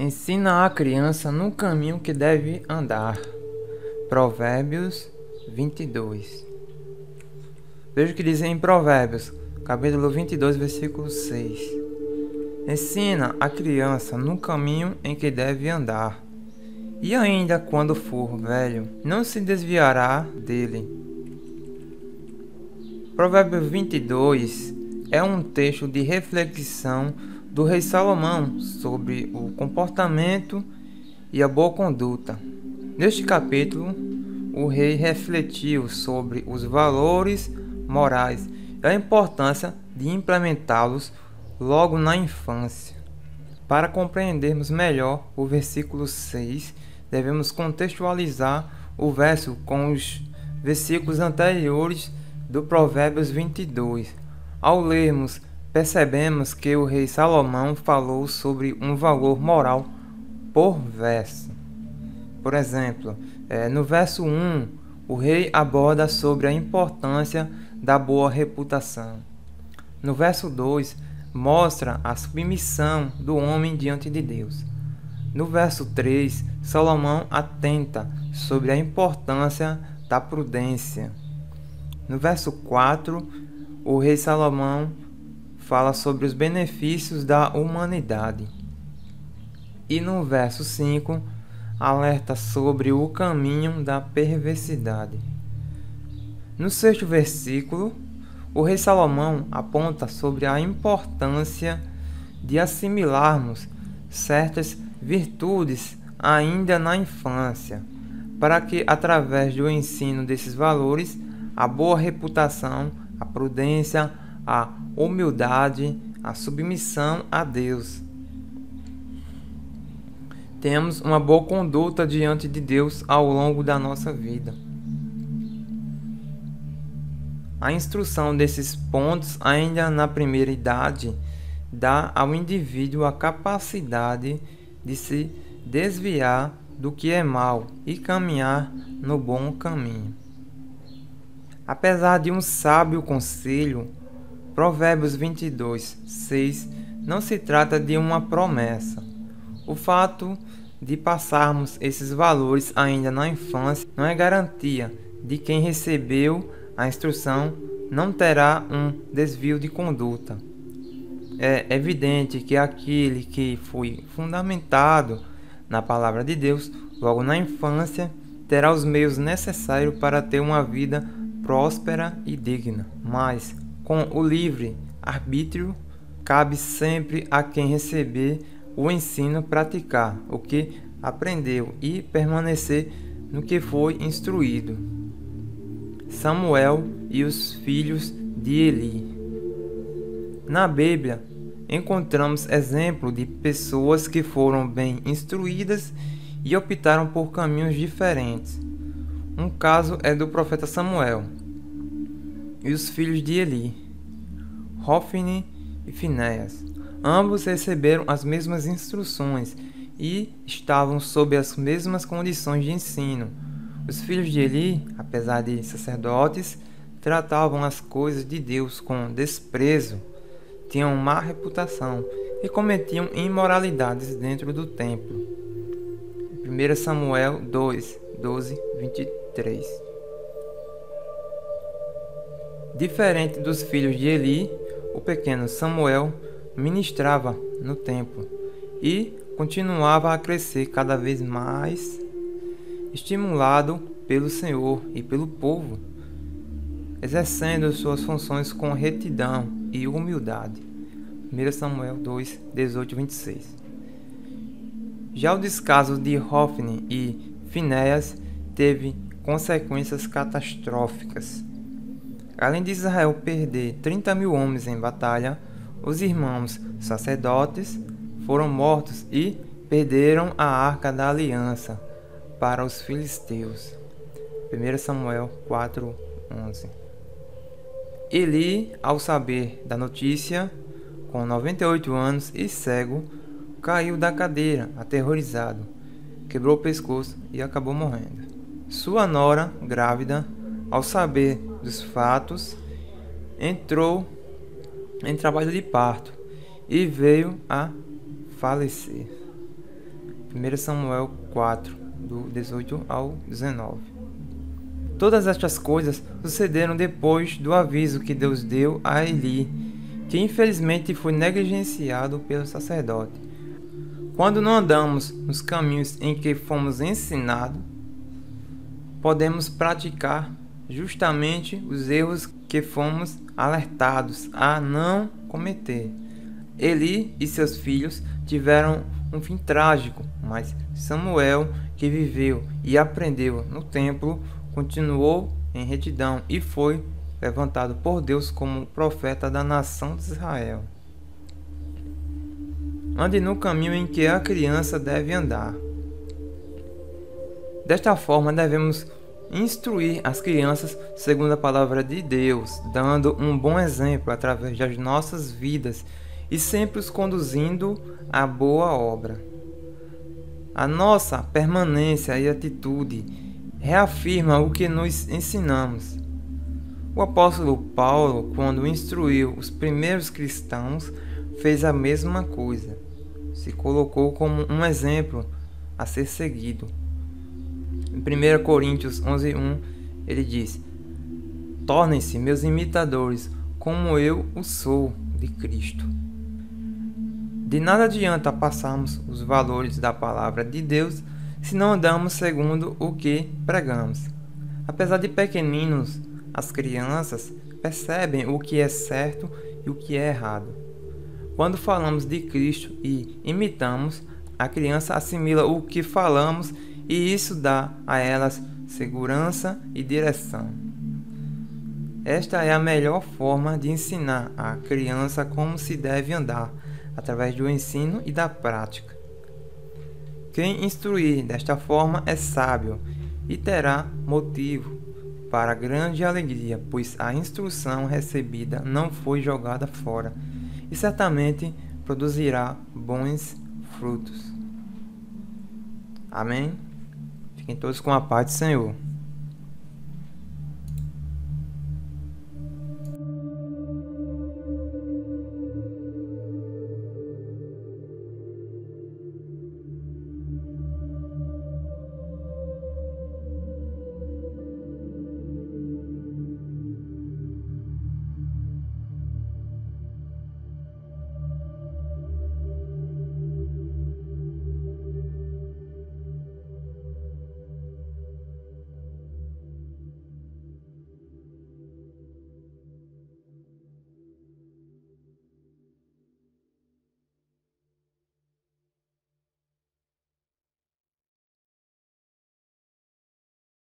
Ensina a criança no caminho que deve andar. Provérbios 22. Veja o que diz em Provérbios, capítulo 22, versículo 6. Ensina a criança no caminho em que deve andar, e ainda quando for velho, não se desviará dele. Provérbios 22 é um texto de reflexão do rei Salomão sobre o comportamento e a boa conduta. Neste capítulo, o rei refletiu sobre os valores morais e a importância de implementá-los logo na infância. Para compreendermos melhor o versículo 6, devemos contextualizar o verso com os versículos anteriores do Provérbios 22. Ao lermos, percebemos que o rei Salomão falou sobre um valor moral por verso. Por exemplo, no verso 1, o rei aborda sobre a importância da boa reputação. No verso 2, mostra a submissão do homem diante de Deus. No verso 3, Salomão atenta sobre a importância da prudência. No verso 4, o rei Salomão fala sobre os benefícios da humanidade. E no verso 5, alerta sobre o caminho da perversidade. No sexto versículo, o rei Salomão aponta sobre a importância de assimilarmos certas virtudes ainda na infância, para que, através do ensino desses valores, a boa reputação, a prudência, a humildade, a submissão a Deus, temos uma boa conduta diante de Deus ao longo da nossa vida. A instrução desses pontos, ainda na primeira idade, dá ao indivíduo a capacidade de se desviar do que é mal e caminhar no bom caminho. Apesar de um sábio conselho, Provérbios 22, 6 não se trata de uma promessa. O fato de passarmos esses valores ainda na infância não é garantia de que quem recebeu a instrução não terá um desvio de conduta. É evidente que aquele que foi fundamentado na palavra de Deus logo na infância terá os meios necessários para ter uma vida próspera e digna. Mas, com o livre arbítrio, cabe sempre a quem receber o ensino praticar o que aprendeu e permanecer no que foi instruído. Samuel e os filhos de Eli. Na Bíblia, encontramos exemplo de pessoas que foram bem instruídas e optaram por caminhos diferentes. Um caso é do profeta Samuel e os filhos de Eli, Hofni e Finéias. Ambos receberam as mesmas instruções e estavam sob as mesmas condições de ensino. Os filhos de Eli, apesar de sacerdotes, tratavam as coisas de Deus com desprezo, tinham má reputação e cometiam imoralidades dentro do templo. 1 Samuel 2, 12, 23. Diferente dos filhos de Eli, o pequeno Samuel ministrava no templo e continuava a crescer cada vez mais, estimulado pelo Senhor e pelo povo, exercendo suas funções com retidão e humildade. 1 Samuel 2, 18, 26. Já o descaso de Hofni e Finéias teve consequências catastróficas. Além de Israel perder 30.000 homens em batalha, os irmãos sacerdotes foram mortos e perderam a arca da aliança para os filisteus. 1 Samuel 4, 11. Eli, ao saber da notícia, com 98 anos e cego, caiu da cadeira, aterrorizado, quebrou o pescoço e acabou morrendo. Sua nora, grávida, ao saber dos fatos, entrou em trabalho de parto e veio a falecer. 1 Samuel 4, do 18 ao 19. Todas estas coisas sucederam depois do aviso que Deus deu a Eli, que infelizmente foi negligenciado pelo sacerdote. Quando não andamos nos caminhos em que fomos ensinados, podemos praticar justamente os erros que fomos alertados a não cometer. Eli e seus filhos tiveram um fim trágico, mas Samuel, que viveu e aprendeu no templo, continuou em retidão e foi levantado por Deus como profeta da nação de Israel. Ande no caminho em que a criança deve andar. Desta forma, devemos instruir as crianças segundo a palavra de Deus, dando um bom exemplo através das nossas vidas e sempre os conduzindo à boa obra. A nossa permanência e atitude reafirma o que nos ensinamos. O apóstolo Paulo, quando instruiu os primeiros cristãos, fez a mesma coisa. Se colocou como um exemplo a ser seguido. Em 1 Coríntios 11:1, ele diz: tornem-se meus imitadores, como eu o sou de Cristo. De nada adianta passarmos os valores da palavra de Deus se não andamos segundo o que pregamos. Apesar de pequeninos, as crianças percebem o que é certo e o que é errado. Quando falamos de Cristo e imitamos, a criança assimila o que falamos e isso dá a elas segurança e direção. Esta é a melhor forma de ensinar a criança como se deve andar, através do ensino e da prática. Quem instruir desta forma é sábio e terá motivo para grande alegria, pois a instrução recebida não foi jogada fora e certamente produzirá bons frutos. Amém? Fiquem todos com a paz do Senhor.